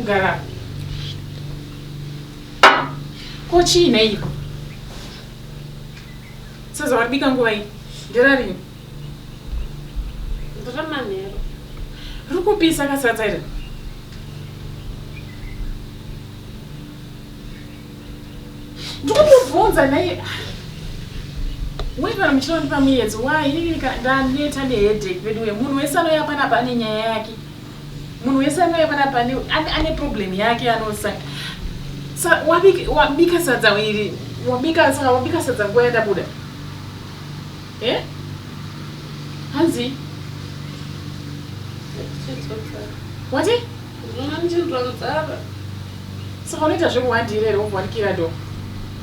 kugara. Kochi nei. Sasa wabika nguva hii. Ndirari. Ndiramanero. Rukupisa kasadza ire. Ndikubvunza naye. Wewe mchoni pa mwezi why nini ndaneta neheadache bedwe munhu wese anoya panapa ane nyaya yake. Munhu wese anoya panapa ane problem yake anosanga. Sa wabika sadza iri. Wabika sadza nguva yatabuda. Hanzi? What? Ndinonzara. Saka unoita zvekuwandirere wobvanikira do.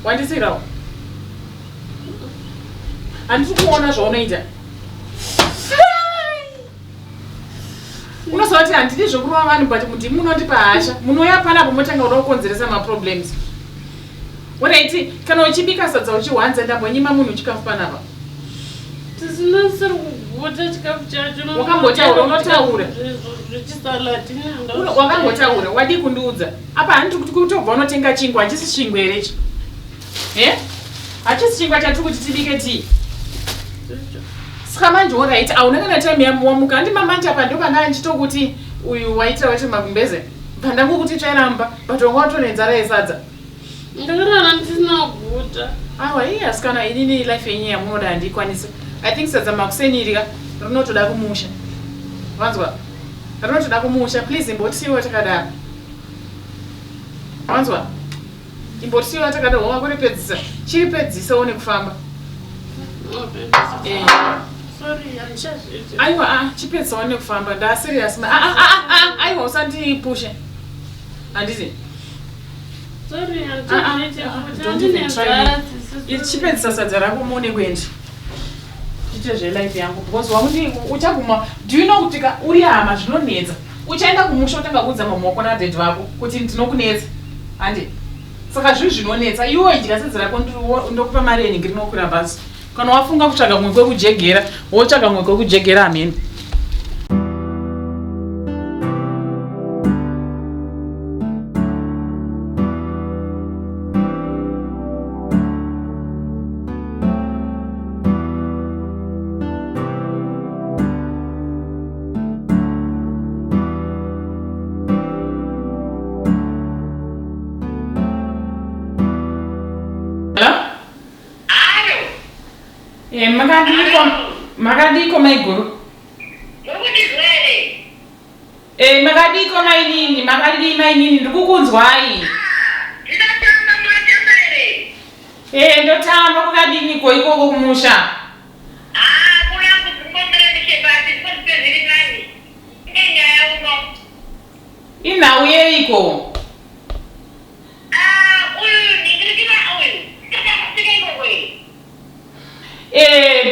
Wandisirawo. Handisi kuona zvaunoita. Unosati handidi zvokurova vanhu but muti munondipa hasha. Munoya panapo motanga unokonzeresa maproblems. Waraiti kana uchibika sadza uchiwanza ndambonyima munhu chikafu panapa. Tisinasiri kuguta chikafu chacho. Wakambotaura unotaura. Zvichisalati nanga. Wakambotaura wadi kundiudza. Apa handiti kuti kutobva unotenga chingwa hachisi chingwa here ichi. Hachisi chingwa chatiri kuti tibike tii. Saka manje oraiti auna kana time yamuwamuka andi mamanja pa ndo pana nchitokuti uyu waita wacho magumbeze pandangu kuti tsvairamba but wanga watonenzara yesadza ndakarara ndisina kuguta. Awa iyi asikana inini life yenyu yamunoda handikwanisa. I think sadza makusenirika rinotoda kumusha. Wanzwa? Rinotoda kumusha. Please imbotisiwa takadaro. Wanzwa? Imbotisiwa takadaro wakuripedzisa. Chiri pedzisa one kufamba. Sorry, I'm just. Aiwa chipedza one kufamba. Nda serious ma. Aiwa usandi push. Handiti. Sorry, I'm just. Don't even try. Chipedza sadza rako muone kwendi. Chite zve life yangu because wamuti uchaguma. Do you know kuti uri hama zvinonetsa. Uchaenda kumusha utanga kudza mamoko na dad vako kuti ndinokunetsa. Handi. Saka zvinonetsa iwe idya sadza rako ndokupa mari yeningi rinokwira basi. Kana wafunga kutsvaga mwe kwekujegera, wotsvaga mwe kwekujegera amen. Magadiko maiguru. Magadiko mainini, magadi mainini ndikukunzwai. Ndotamba kukadini ko ikoko kumusha. Kuna kuzimbomere ndikebati kweziviri nani. Ngenya uno. Inauye iko. Uyu ningirikira uyu. Kaka iko kwe.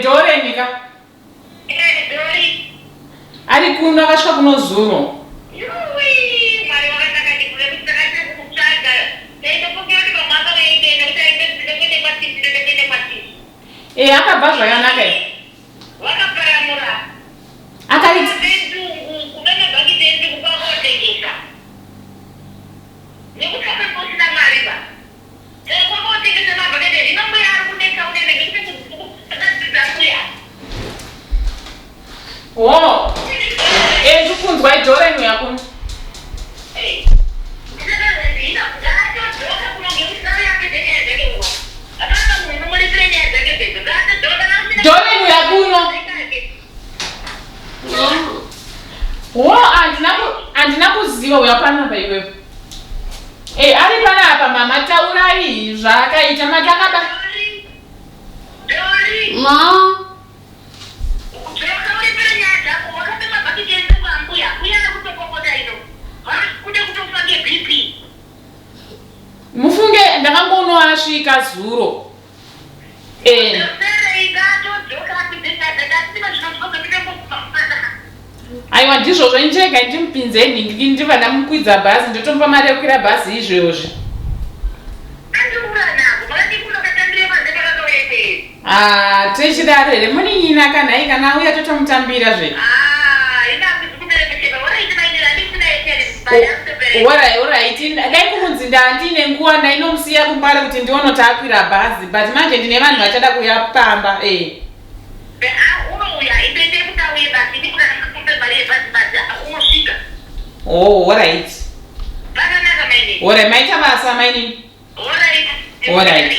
Dore nika. Dori. Ari kuno akasvika kuno Zuro. Yui, mari wakataka ndikule kutsakatsa kutsvaga. Ndaitopokera kuti pamwaka veitenda kuti aingezvide kuende kwatisi. Akabva zvakanaka. Wakaparamura. Akaita Ndungu kubena bhakiti ndungu kwakotengesa. Nekutsvaka kusina mari ba. Kwakotengesa mabhakiti rinomwe ari kunetsa unene ngekuti kudzidzakuya. Oh. Ndikunzwa idhorenyu yako. Dhorenyu yakuno. Andina kuziva uyapanapa iwepo. Ari panapa mama taurai zvakaita matakaba. Ma. Mufunge ndakangonoasvika Zuro. Aiwa ndizvo zvenjega ndimupinze nhingi ndiva ndamukwidza bhazi ndotomba mari yokwira bhazi izvozvi. Techidaro here munin'ina kanhai kana auya totomutambira zve. Alright, dai kumunzi ndandine nguwa ndainomusiya kumbare kuti ndiono takwira bhazi but manje ndine vanhu vachada kuyapamba Oh, alright. Alright, maita basa maini. Alright.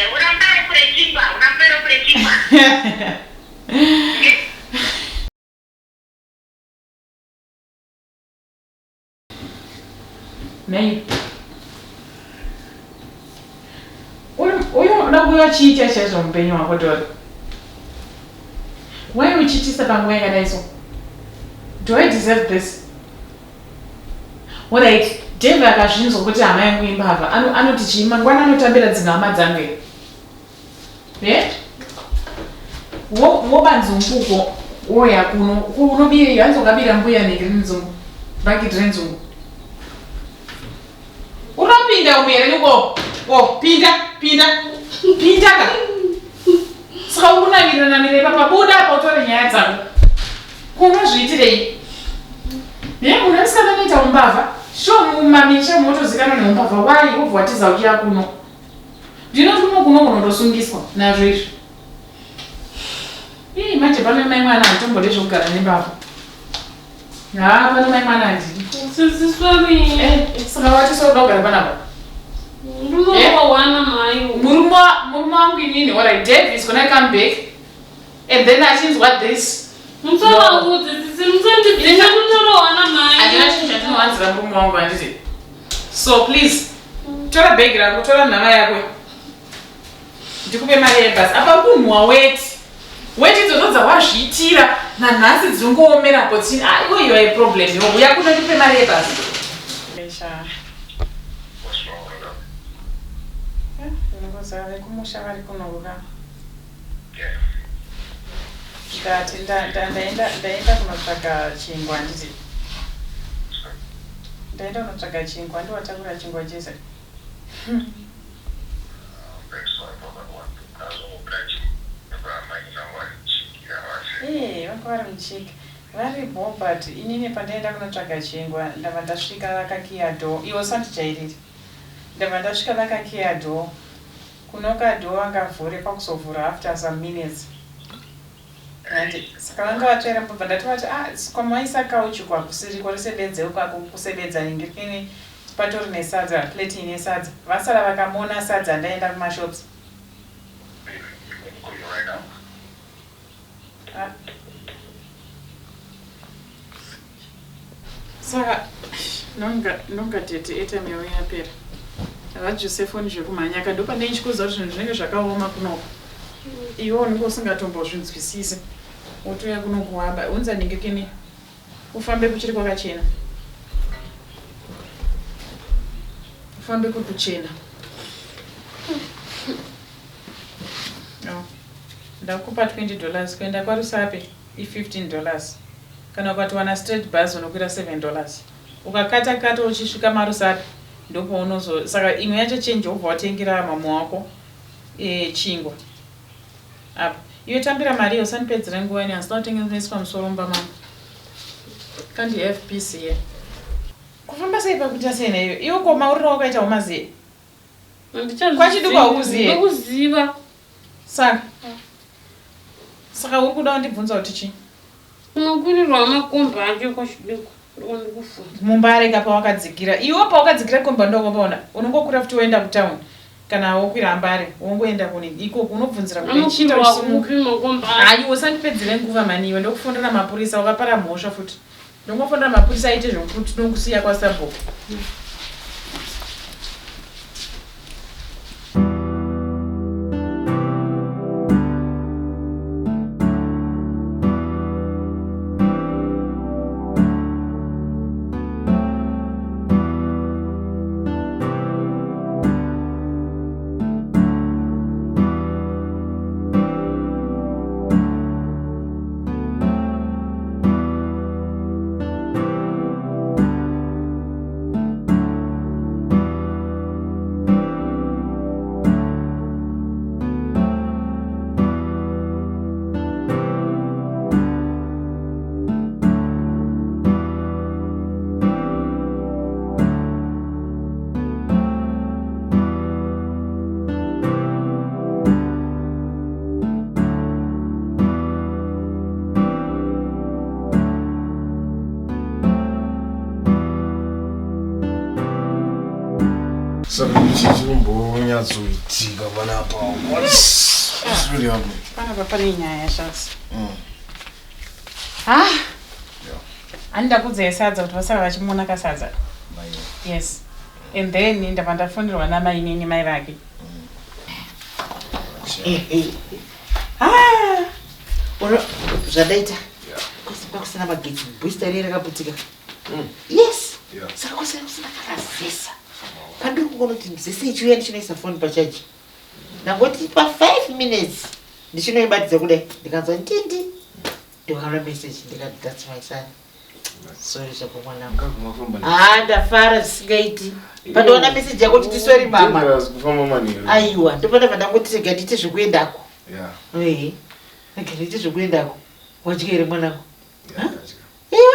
Nei. Uyo ndakuyochiita chaizvo mupenyu wako Dori. Why uchiitisa panguva yakadai so? Do I deserve this? Alright, Dave akazvinzwa kuti hama yangu imbavha anoti chii mangwana anotambira dzimwe hama dzangu here. Wobanzi mpuko woya kuno unobira hanzi wakabira mbuya negrenzungu bakiti renzungu unopinda umere niko pinda ka saka unamirira pabuda apa utore nyaya dzako kunozviitirei munhu asikana noita umbavha sho mumamisha motozikanwa neumbavha wai wobvwatiza uchiya kuno ndinoti kuno kunokunondosungiswa nazvo izvi manje pano mai mwana handitombo ndezvokugara nembavha pano mai mwana handini saka wati soda kugara panapa murume wangu inini alright Dave is gonna come back and then achinzwa this handina chinhu chatinowanzira murume wangu handiti so please tora bhegi rangu tora nhama yakwe ndikupe mari yebhasi apa kunhuwa weti idzodzo dzawazviitira nanhasi dzongoomerapo tsini iwe you are a problem uya kuno ndipe mari yebhasi kumusha vari kunoruka ndati ndaenda kunotsvaga chingwa handiti ndaenda kunotsvaga chingwa ndiwatakura chingwa chese vanga vari muchiki varipo but inini pandaenda kunotsvaga chingwa ndabva ndasvika vakakiya dho iwo sandijairiri ndabva ndasvika vakakiya dho kunoka dho vangavhure pakuzovhura after some minutes saka vanga vatsvaira mbobva ndati vati kwamaisa kauchi kwakusiri kwarisebedze ukako kusebedza ingirikini patori nesadza pleti ine sadza vasara vakamona sadza ndaenda kumashops saka nonga tete etameo yapera avajosefoni zvekumhanya ndopane nchikuza kuti zvinhu zvinenge zvakaoma kunoko iwo unenge usingatombozvinzwisisi wotoya kunokuhamba unza ningikini ufambe kuchiri kwakachena ufambe kuri kuchena ndakupa $20 kuenda kwarusape $15 kana ukatiwana straight bus unokwira $7 ukakata uchisvika marusape ndopaunozo saka imwe yacho change wobva watengera mamu wako chingwa apa iwe tambira mari iyo usandipedzera nguva ini hasina kutengeneswa musoro mumba mama kandi FPC ye kufamba sei pakuita sei naiyo iwe komaurira wakaita umaziye kwachidukwa ukuziva saka uri kuda kundibvunza kuti chii unokwirirwa makomba ake kwachidukwa mumba areka pawakadzikira iwe pawakadzikira komba ndokopaona unongokwira futi woenda kutauni kana wokwira ambare wongoenda kuni iko kunobvunzira kuti usandipedzere nguva mani iwe ndokufondera mapurisa wakapara mhosva futi ndongofondera mapurisa aite zvokuti tinokusiya kwasabhuku chichimbonyatsoitika panapa. What's really happening? Panapa pane nyaya shasi. Ah. Anda kudzesadza kuti vasara vachimona kasadza. Yes. And then ndabva ndafonderwa namai nini mai vake. Zvadaita. Kusina magetsi booster iri rakaputika. Yes. Saka kusina kana zesa. Pandiri kuona kuti zese ichiuya ndichinoisa phone pachaji. Ndangoti pa 5 minutes ndichinoibatidza kudai. Ndikanzwa ntindi. Ndikaona message ndikati that's my son. Sorry shapo mwanangu. Ndafara zvisingaiti. Pandoona message yako kuti sorry mama. Aiwa, ndopanda ndangoti tega ndite zvekuendako. Ndite zvekuendako. Wadyere mwanangu.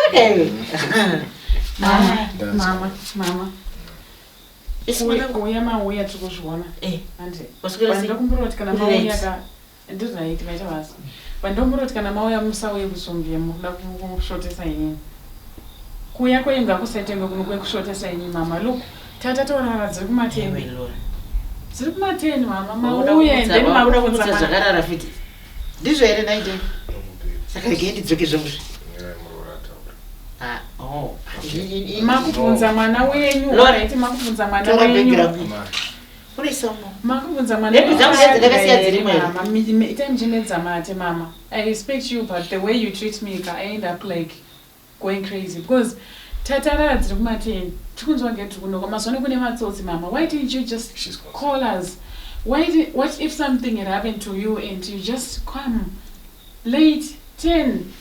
Okay. Mama. Uya mauya tikuzviona. Ande. Ndakumburoti kana mauya ka ndizvaiti vaita vasi. Pandomburoti kana mauya musauye kusungire muda kushotesa inini. Kuya kwenga kusaitenga kuno kwekushotesa inini mama. Look, tata torara dziri kumateni. Dziri kumateni mama. Mauya ende mabudza zvakarara fiti. Ndizvo here naite. Saka regendi dzoke zvomuzvi. Makubvunza mwana wenyu. Right, makubvunza mwana wenyu. Makubvunza mwana wenyu. Ita mjimedza mate mama. I respect you, but the way you treat me, I end up like going crazy because tatara dziri kumateni. Tikunzwa ngetukunoka masone kune matsotsi mama. Why didn't you just call us? What if something had happened to you and you just come late 10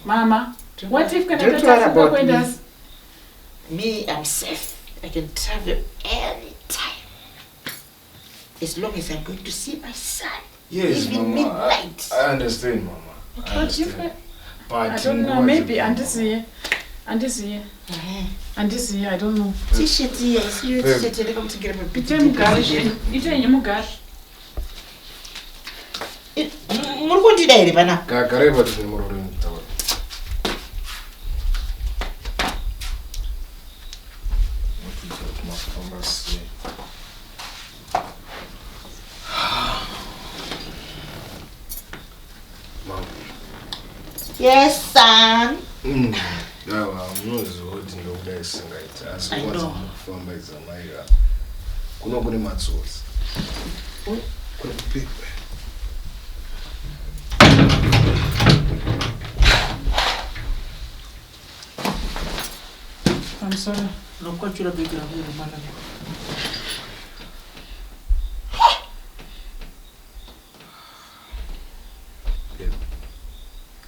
mama? What if don't worry about me. Me, I'm safe. I can travel anytime. As long as I'm going to see my son. Yes, even Mama. Midnight. I understand, Mama. Okay. I understand. But I don't know. Maybe Andisi, I don't know. T-shirt here. I see you t-shirt here. Come to get a bit. Murkundi dairi bana. Kakareba tunemurori mtawa. Yes, son. Yawa, mnozi hoti ndokuda singaita. Asi kwaza kufamba izamaira. Kuno kune matsotsi. Kuna kupepe. I'm sorry. No kwachura big la huyu mwana.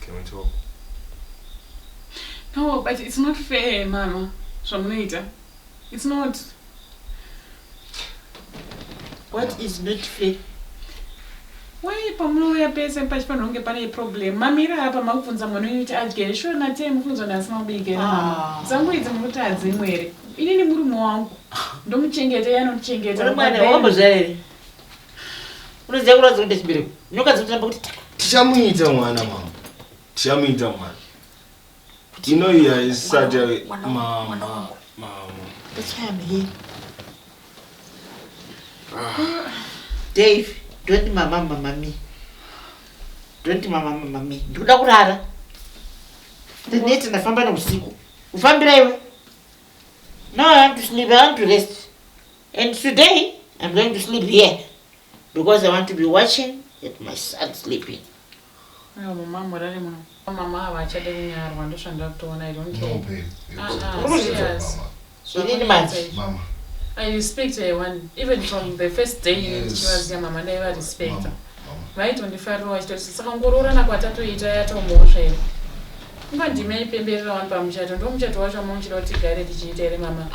Can we talk? No, but it's not fair, mama. From later. It's not. What is not fair? Why pamuya pese pachifanonge pane problem. Mamira hapa makubvunza mwana wenyu kuti adyere sure na time mubvunzo ndasina kubikira mama. Dzangu idzi mukuti adzimwere. Inini murume wangu. Ndomuchengeta yanochengeta. Mwana wambo zvaere. Unoziva kuradza kuti chibereko. Nyoka dzinotamba kuti Tichamuita mwana mama. Tichamuita mwana. You know you are such a mama. That's why I'm here. Dave, don't mama me. Don't mama me. Ndoda kurara. Ndineti ndafamba nausiku. Ufambira iwe? No, I want to sleep. I want to rest. And today, I'm going to sleep here. Because I want to be watching at my son sleeping. Mama, murari mama. Mama avachade kunyarwa ndosvanda kutoona. I don't care. No, babe. Serious. Mama. I respect her one, even from the first day she was there, mama never respect her. Right on the far right, saka ngororana kwatatoita yatomosha here. Ngandime ipemberera wani pamuchato, ndomuchato wacho amunchira kuti tigare tichiita here mama.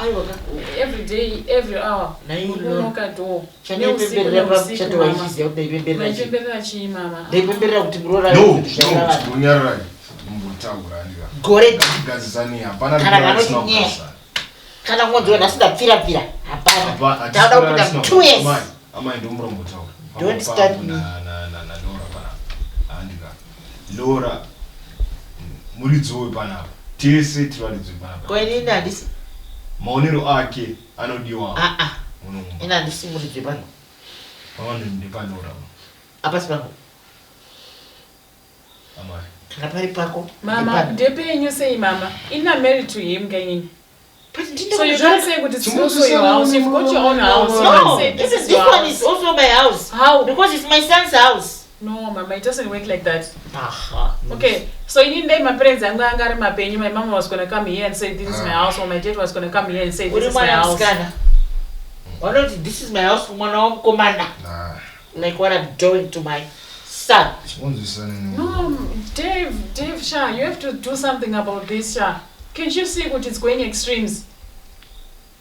Every day, every hour. Unoka do. Chanepemberera pamuchato wachiziva kuti ndaipemberera chii? Ndaipemberera chii mama? Ndaipemberera kuti murora. No, munyarara. Mumbotaura ndika. Gore. Gazisani hapana ndikasina kukasa. Kana mwanzo ndasida pfira. Hapana. Tauda kupita 2 years. Ama ndomuro mbotaura. Don't start me. Na Laura pana. Andika. Laura muridzowe panapa. Tese tiraridzwe panapa. Kwa nini ndisi? Maonero ake anodiwa. ina ndisimudze pano ndipandora apa sipangu amai kana pari pako Mama, depenyu say mama. You're not married to him, Gaini. but So you can't say it's also your house. You've got your own house. You no, can't say this is this your one house. is also my house. How? Because it's my son's house. No, Mama, it doesn't work like that. Aha. Okay, so you didn't my parents and my penny. My mama was gonna come here and say this is my house, or my dad was gonna come here and say this is my house. Why not? This is my house for my own commander. Like what I'm doing to my son. No, Dave, Shah, you have to do something about this, Shah. Can't you see what is going extremes?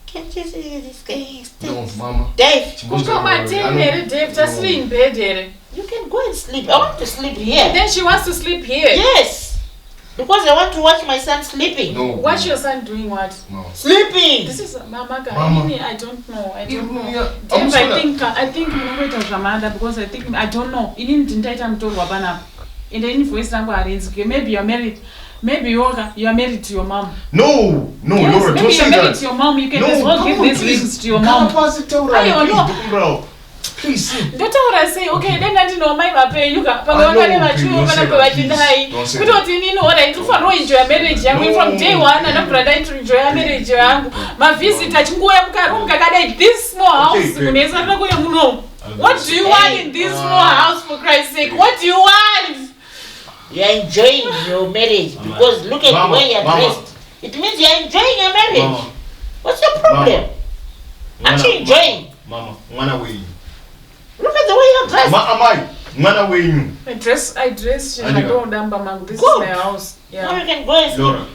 Can't you see this guy? No, Mama. Dave, Come on, Dave, just sleep in bed here. you can go and sleep. I want to sleep here. Then she wants to sleep here. Yes. Because I want to watch my son sleeping. No. Watch your son doing what? No. Sleeping. This is Mama. Mama. I don't know. I don't know. Yeah. Dave, I think Ramada because I don't know. You didn't invite him to Wabana. In the invoice number arranged. Maybe you're married. Maybe you are married to your mom. No, Yes, Laura, maybe don't say you're married that. to your mom. You can No, as well come give on, these please. rings to your mom. Please. That's what I say. Okay, then I didn't know my pay. You got Don't say that. enjoy a marriage. I mean, from day one, and I'm ready to enjoy a marriage. My visit at this small house. What do you want in this small house, for Christ's sake? What do you want? You're enjoying your marriage because look at the way you're dressed. It means you're enjoying your marriage. Mama. What's your problem? Aren't you enjoying? Mama, mwana wenyu. Look at the way you're dressed. Amai, mwana wenyu. I dress. I don't know. This is Good. my house. Now Yeah. you can go and sleep. Laura.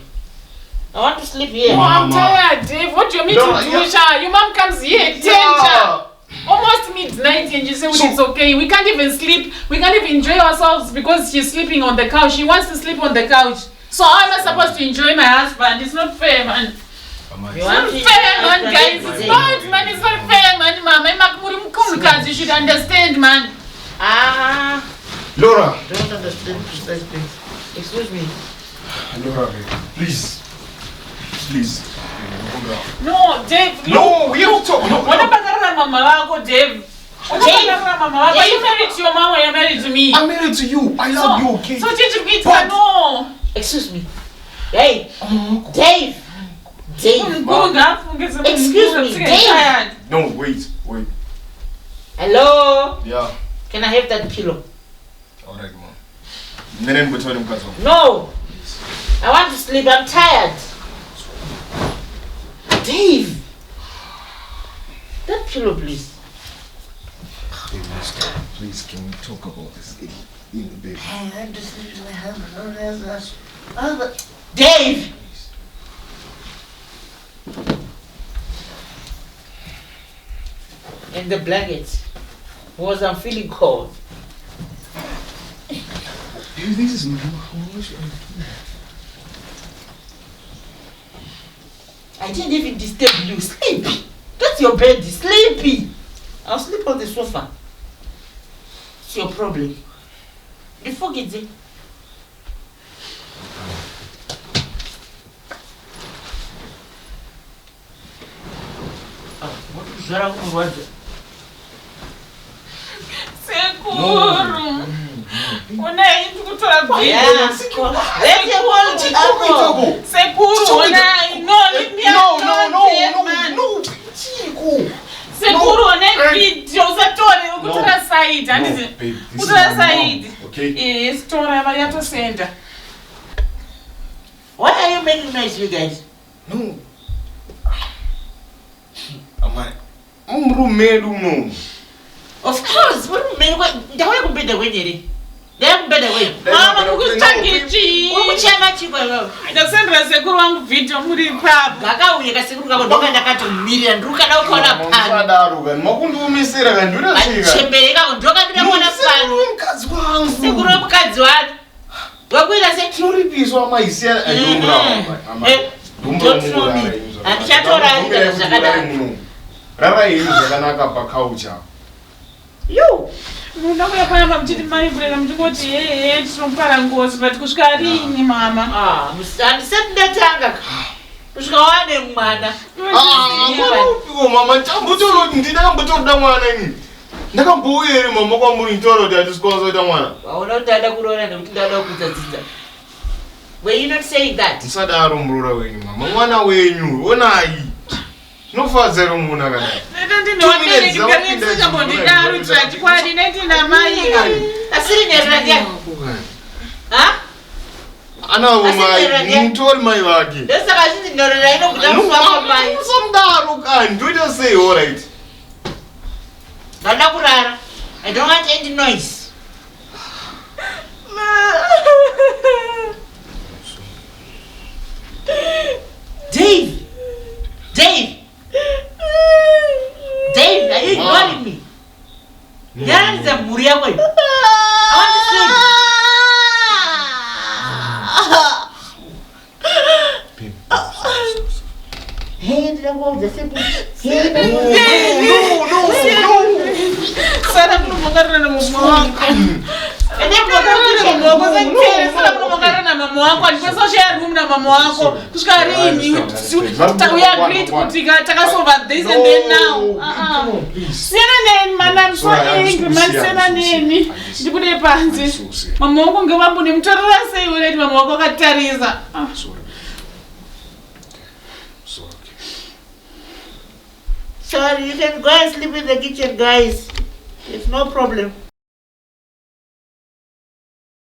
I want to sleep here. Oh, I'm Mama. tired, Dave. What do you mean Laura, to do, yeah. Sha? Your mom comes here at 10, Sha. Almost midnight, and you say, well, So- it's okay. We can't even sleep. We can't even enjoy ourselves because she's sleeping on the couch. She wants to sleep on the couch. So how am I supposed to enjoy my husband? It's not fair, man. Amai. You It's want not to fair, man, enjoy guys. your It's marriage. not, man. It's not fair, man, mama. You should understand, man. Ah, Laura. don't understand precise things. Excuse me. Laura, please. Please. No, Dave. No, we have to talk. No, What about mama wako, Dave? What about mama wako? Are you married to your mom or you're married to me? I'm married to you. I love you, okay? So did you meet But- her? No. Excuse me. Hey, Dave. Dave. Excuse me, Dave. No, wait. Hello. Yeah. Can I have that pillow? Alright, Mom. Nenen between them kazo. No. I want to sleep. I'm tired. Dave. That pillow, please. Please, can we talk about this in the bed? I want to sleep in my house. Dave. And the blankets. Because I'm feeling cold. This is my house. I didn't even disturb you. Sleep. That's your bed. Sleepy. I'll sleep on the sofa. It's your problem. You forget it. What is wrong with you? Sekuru. Unai kutoa Yeah. video. Let the whole chico. Sekuru, unai. No, leave me alone, man. Chico. Sekuru, unai video. Usatore kutoa side. Andizi. Babe, this is Kutoa my side. mom, okay? Yes, tora yato senda. Why are you making noise, you guys? No. Amai. Umrumedu no. Of course. What do you mean? The way you be the way you They're better way. Mama, kukutangichi. Ukuchama chipo. Ndasendera sekuru wangu video muri papo. Kaka uye kasekuru kako ndoka ndakati million ruka na ukona pan. Mfadaruka. Makundumisira kandura sika. Chembere kako ndoka ndakona pan. Mukadzi wangu. Sekuru mukadzi wako. Wakwira se Choripiswa maisia adumbra. Andichatora zvakadaro. Rara iri zvakanaka pakaucha. Yo. Munda kuyapayamba mchiti mai kurera mchingoti yeye tinompara ngozi but kusvika rini mama. Handisati ndatanga kusvika wane mwana. Mama, ndinambotoda mwana ini. Ndakambouya ere mama kwamuri ntoro kuti hatisikuwanzoita mwana. Waona kuti ndada kuroora nekuti ndada kudzadzidza. Were you not saying that? Musadaro muroora wenyu mama, mwana wenyu, onai. Zvinofadza ro munhu akadai. Asiri neranya. Ha? Anawo mai, mutori mai vake. Ndosaka zvinzi nyorera inoguta kufamba mai. Musamudaro kani, ndoita sei, all right. Ndada kurara. I don't want any noise. Dave! Dave! Dave, are you ignoring me? There is a Muria way. I want to sleep. Hey, the wall, the simple. Sana mnumongana na mama wako. Ende mnumongana na mama wako. Sana mnumongana na mama wako. Alipesa share room na mama wako. Kushika rini. We agreed kutika solve this and then now. Sena neni man, I'm so angry man. Sena neni. Ndikude panzi. Mama wako ngewambu ni mtorora sei ule mama wako katariza. Sorry, you can go and sleep in the kitchen, guys. It's no problem.